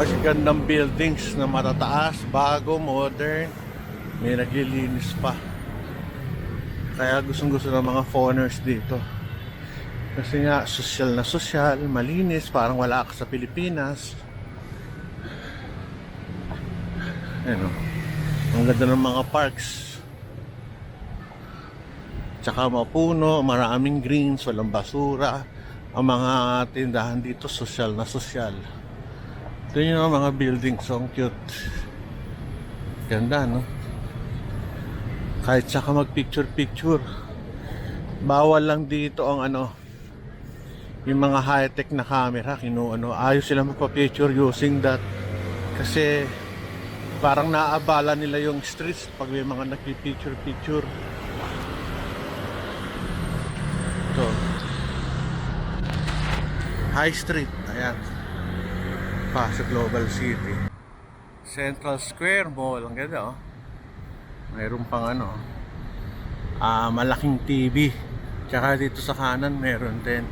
Magagandang buildings na matataas, bago, modern. May naglilinis pa. Kaya gustong-gusto ng mga foreigners dito. Kasi nga, sosyal na sosyal, malinis, parang wala ka sa Pilipinas. Ano, ang ganda ng mga parks. Tsaka mapuno, maraming greens, walang basura. Ang mga tindahan dito, sosyal na sosyal. Ito yung mga buildings, so cute. Ganda, no? Kahit saka mag-picture-picture. Bawal lang dito ang yung mga high-tech na camera. Ayos sila magpa-picture using that. Kasi parang naabala nila yung streets pag may mga nagpi-picture-picture. Ito. High Street. Ayan. Sa Global City. Central Square Mall. Ang ganda, oh. Mayroon pang malaking TV. Tsaka dito sa kanan meron din.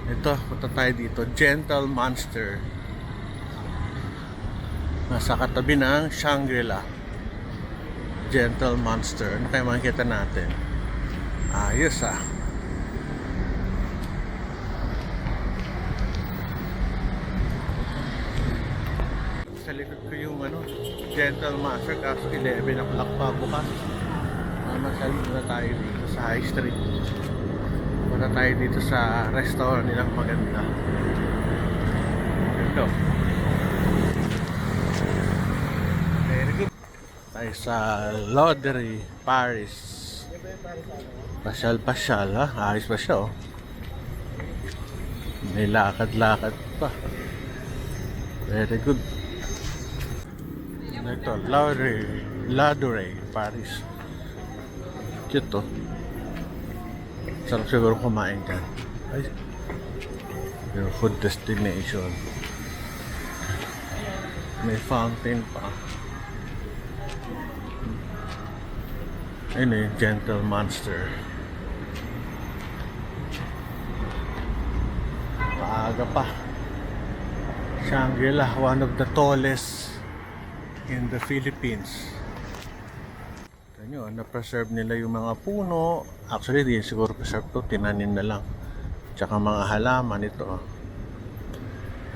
Ito, punta tayo dito. Gentle Monster. Nasa katabi ng Shangri-La. Gentle Monster. Ano kayo makikita natin? Ayos, Sa likod ko yung Gentle Monster, kaso 11 o'clock pa bukas. Masalito na tayo dito sa High Street. Punta tayo dito sa restaurant nilang maganda. Ito. Very good. Tayo sa Lauderie, Paris. Pasyal-pasyal, ha? Ayos pa siya, oh. May lakad-lakad pa. Very good. Ito, Lauderie, Paris. Cute, to. Sarap siguro kumain dyan. Ay, yung food destination. May fountain pa. Ayun, Gentle Monster. Paaga pa. Shangri-La, one of the tallest in the Philippines. Ito nyo, na-preserve nila yung mga puno. Actually, di siguro preserve to, tinanin na lang. Tsaka mga halaman ito.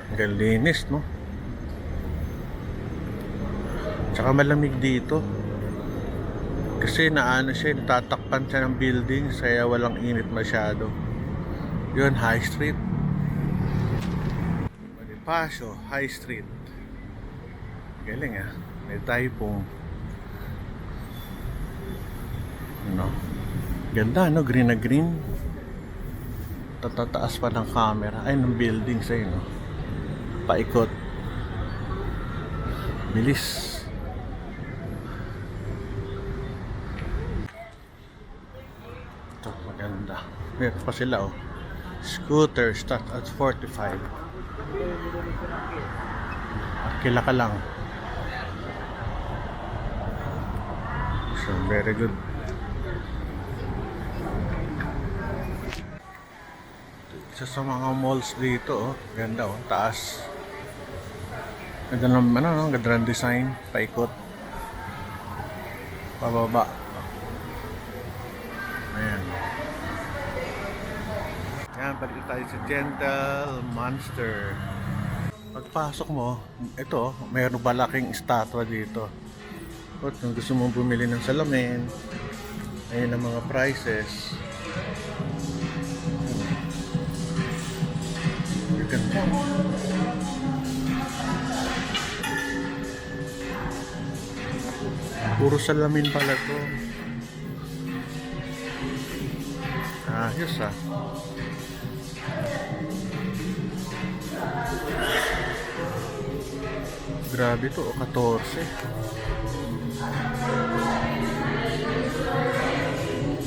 Ang galinis, no? Tsaka malamig dito. Kasi siya, natatakpan siya ng buildings, kaya walang init masyado. Yun, High Street. Bonifacio, High Street. Galing, may typong. Ganda, green na green. Tatataas pa ng camera. Ay, ng building sa'yo, paikot. Bilis. Ito, maganda. Meron pa sila, Scooter start at 45. Kila ka lang. So, very good. Isa sa mga malls dito, ganda, taas. Ganda ng ganda ng design, paikot. Pababa. Ayan. Yan, balik tayo sa Gentle Monster. Pagpasok mo, ito, mayroon malaking estatwa dito. At kung gusto mong bumili ng salamin, ayun ang mga prices. Ganda. Puro salamin pala to. Ayos, Grabe to, 14.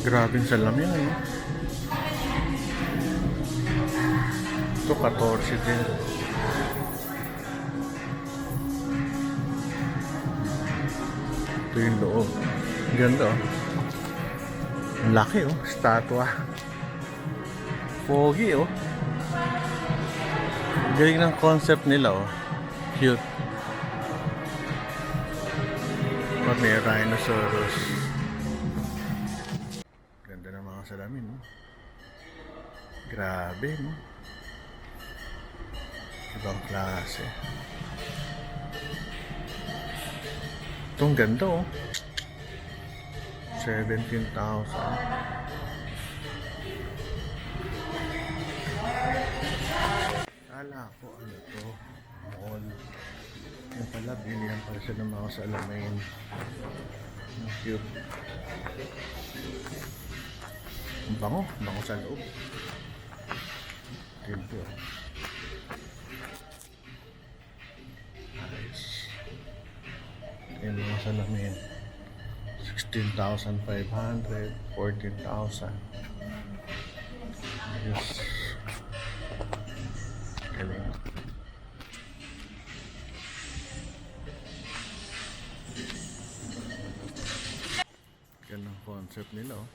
Grabe yung salamin, Ito, 14 din. Ito yung loob. Ganda, Ang laki, statwa. Pogi, Galing ng concept nila, Cute. May rhinoceros. Ganda ng mga salamin, no? Grabe, no? Ibang klase. Itong ganda, oh. 17,000. Kala ko ano to, mall. Yung pala, bilihan pala siya ng mga salamin. Ang cute. Ang bango sa loob. Ganda. Nice. Yung mga salamin. 16,500, 14,000. Yes. Galing. Ganang concept nila, oh.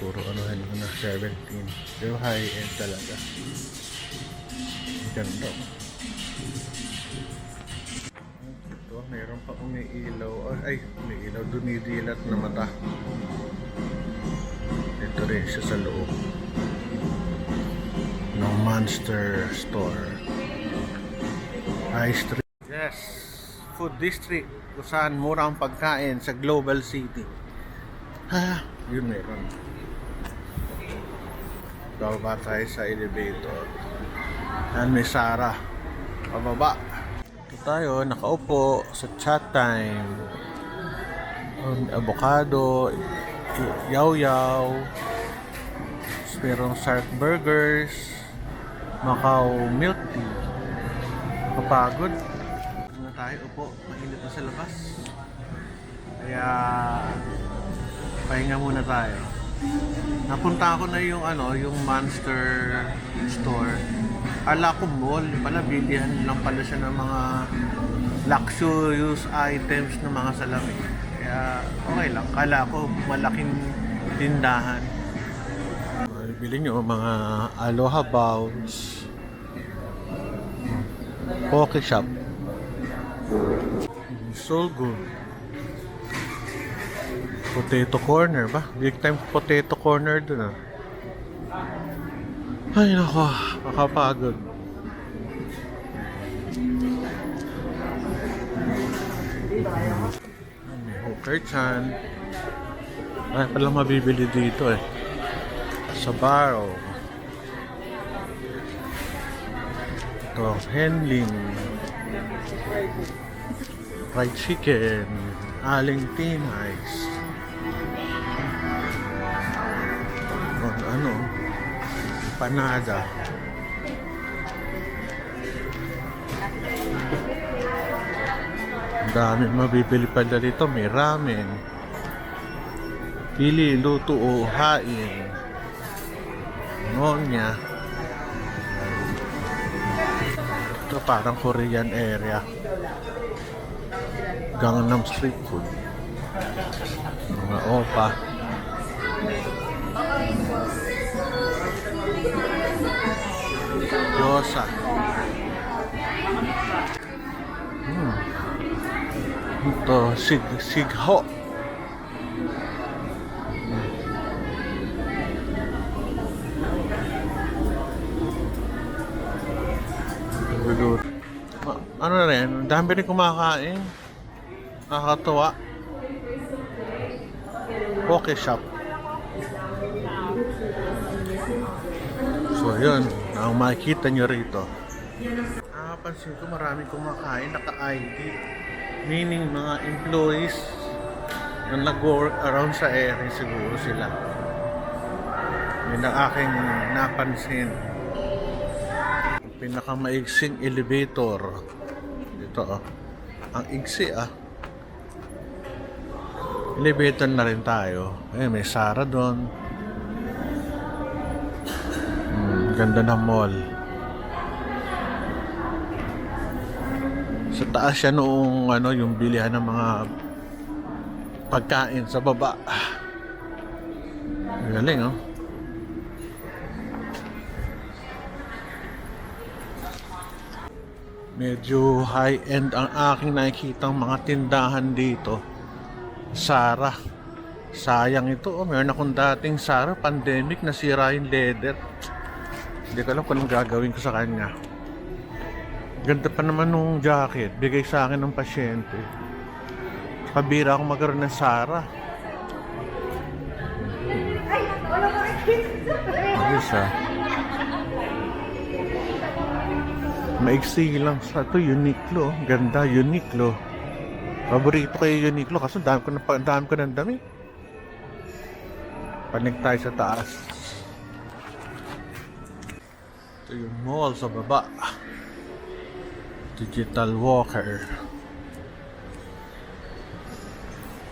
Puro anuhan ko na 17. Pero high end talaga. Ganda, oh. Ito, meron pa umiilaw. Ay, umiilaw. Dumidilat na mata. Ito rin siya sa loob ng Monster Store. High Street. Yes, food district kung saan murang pagkain sa Global City. Ha, yun meron. Bababa tayo sa elevator. Yan, may Sarah pababa. Ito tayo, nakaupo sa chat time. Avocado, yaw-yaw, merong shark burgers, Macau milk tea. Kapagod. Na tayo, upo, mainit na sa labas. Kaya pahinga muna tayo. Napunta ako na yung yung Monster Store. Ala ko mall, pala bilihan lang pala siya ng mga luxurious items ng mga salamin. Kaya okay lang. Kala ko malaking tindahan. Bili nyo mga Aloha Bowls, Poke Shop, so good. Potato corner ba? Big time potato corner dun, ah. Ay nako, makapagod. May hooker chan. Ay palang mabibili dito, eh. Sa Barrow. Ito, Henling, fried chicken, aling tinais, panada. Ang dami mabibili pala dito. May ramen, pili, luto o hain, Ngonya. Ito parang Korean area. Gangnam Street food. Mga opa. Gyoza. Ito, sigho. Ano na rin, dami rin kumakain. Nakakatuwa. Poke Shop. So yun, ang makikita nyo rito. Nakapansin ko maraming kumakain, naka-ID. Meaning mga employees na nag-work around sa area siguro sila. Yun ang aking napansin. Pinakamaigsing elevator. Ito, oh. Ang igsi, ah. Elevator na rin tayo. May Sarah doon. Ganda ng mall. Sa taas siya noong yung bilihan ng mga pagkain sa baba. Galing, oh. Medyo high-end ang aking nakikitang mga tindahan dito. Zara. Sayang ito. Oh, meron akong dating Zara. Pandemic, nasira yung leather. Hindi ko alam kung anong gagawin ko sa kanya. Ganda pa naman nung jacket. Bigay sa akin ng pasyente. Pabira akong magkaroon ng Zara. Ayos ah. Maiksi lang sa ito, Uniqlo. Ganda, Uniqlo. Paborito ko yung Uniqlo kasi dami ko ng dami. Panig tayo sa taas. Ito yung mall sa baba. Digital Walker.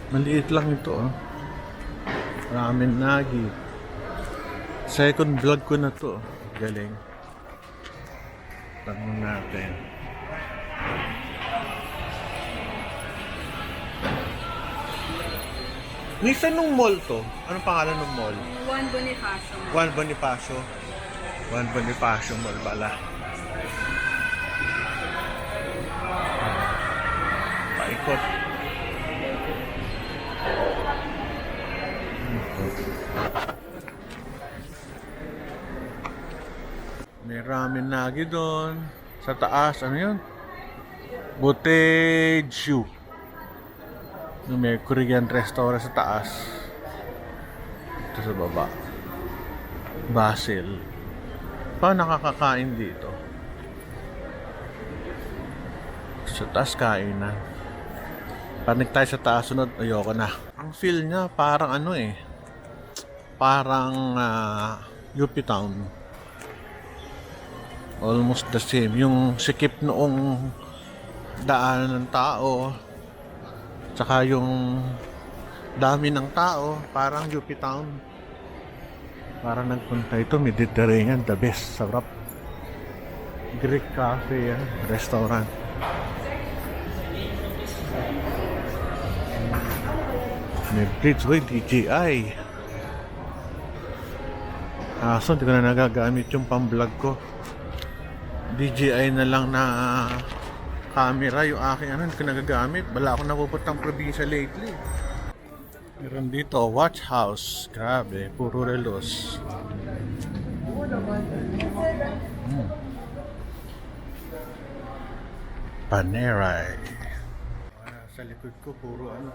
Maliit lang ito oh. Ramen Nagi. Second vlog ko na to. Galing. Tanong natin. Nisan nung mall to? Anong pangalan ng mall? Juan Bonifacio. Juan Bonifacio. Juan Bonifacio Mall pala. Paikot. May ramen Nagi doon. Sa taas, ano yun? Boteju. May Korean restaurant sa taas. Ito sa baba. Basil. Paano nakakakain dito? Sa taas kainan. Panik tayo sa taas, sunod. Ayoko na. Ang feel niya parang ano eh. Parang UP Town. Almost the same. Yung sikip noong daanan ng tao. Tsaka yung dami ng tao. Parang UP Town. Parang nagpunta ito. Mediterranean. The best. Sarap. Greek cafe yan. Restaurant. May bridge. Uy, DJI. So hindi ko na nagagamit yung pang-vlog ko. DJI na lang na camera yung aking ano, hindi ko nagagamit. Wala akong napupuntang probinsya lately. Meron dito, watch house. Grabe, puro relos. Panerai. Sa likod ko, puro ano,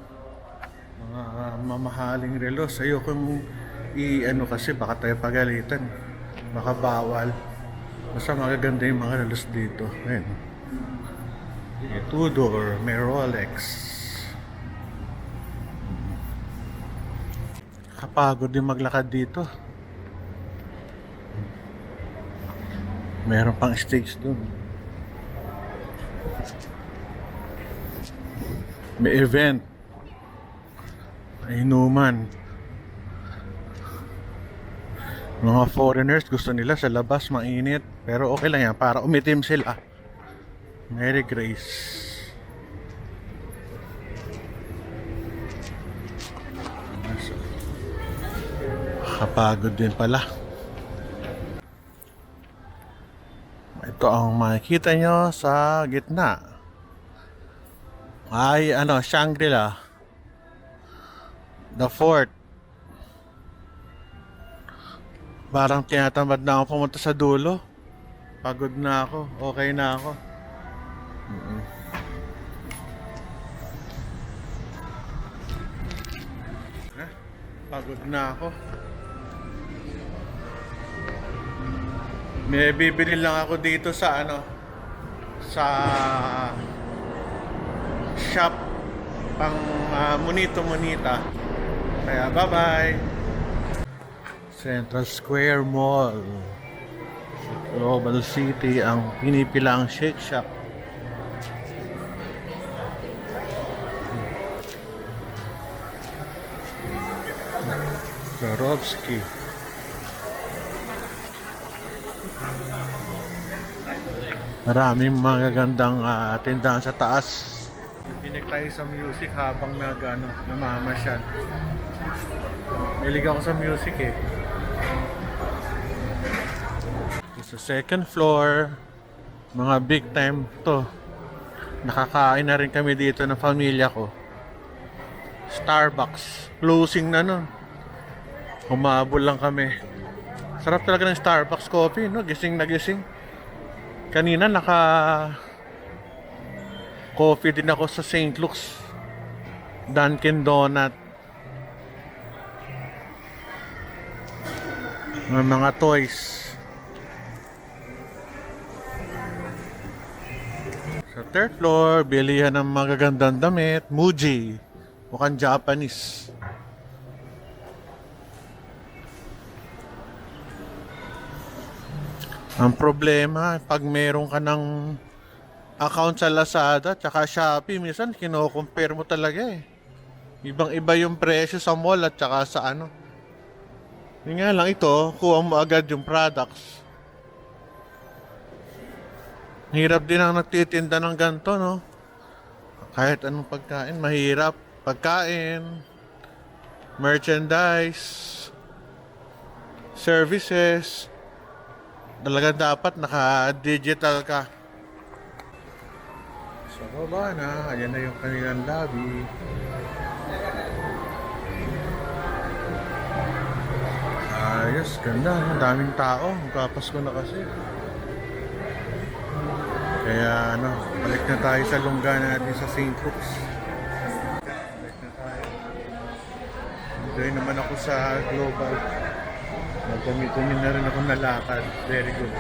mga mamahaling relos. Ayokong i-ano kasi baka tayo pagalitan. Baka bawal. Basta magaganda yung mga relos dito. Ayan. May Tudor, may Rolex. Kapagod din maglakad dito. Meron pang stage dun. May event. May inuman. Mga foreigners gusto nila sa labas mainit. Pero okay lang yan para umitim sila. Mary Grace. Kapagod din pala. Ito ang makikita nyo sa gitna. Ay ano, Shangri-La. The Fort. Parang tinatamad na ako pumunta sa dulo. Pagod na ako. Okay na ako. Pagod na ako. May bibili lang ako dito sa ano, sa shop pang Monito-Monita. Kaya bye-bye. Central Square Mall. Global City ang pinipilang Shake Shack. Swarovski. Maraming magagandang tindahan sa taas. Pinig tayo sa music habang namamasyal. Mahilig ako sa music eh. Sa second floor, Mga big time to. Nakakain na rin kami dito ng pamilya ko. Starbucks. Closing na nun. Humabol lang kami. Sarap talaga ng Starbucks coffee, no? Gising na gising. Kanina coffee din ako sa St. Luke's Dunkin Donut. Mga toys. Sa third floor, bilihan ng magagandang damit. Muji. Mukhang Japanese. Ang problema, pag meron ka ng account sa Lazada tsaka Shopee, minsan kino-compare mo talaga eh. Ibang-iba yung presyo sa mall at tsaka sa ano. Yun nga lang ito, kuha mo agad yung products. Hirap din ang nagtitinda ng ganito, no? Kahit anong pagkain, mahirap. Pagkain, merchandise, services, talaga dapat naka-digital ka. So, baba na. Ayan na yung kanilang lobby. Ayos, ganda. Ang daming tao. Magpapasko na kasi. Kaya ano, balik na tayo sa lungga natin sa St. Luke's. Balik na tayo. Enjoy naman ako sa Global. Nagdami-dami na rin ako nalakad. Very good.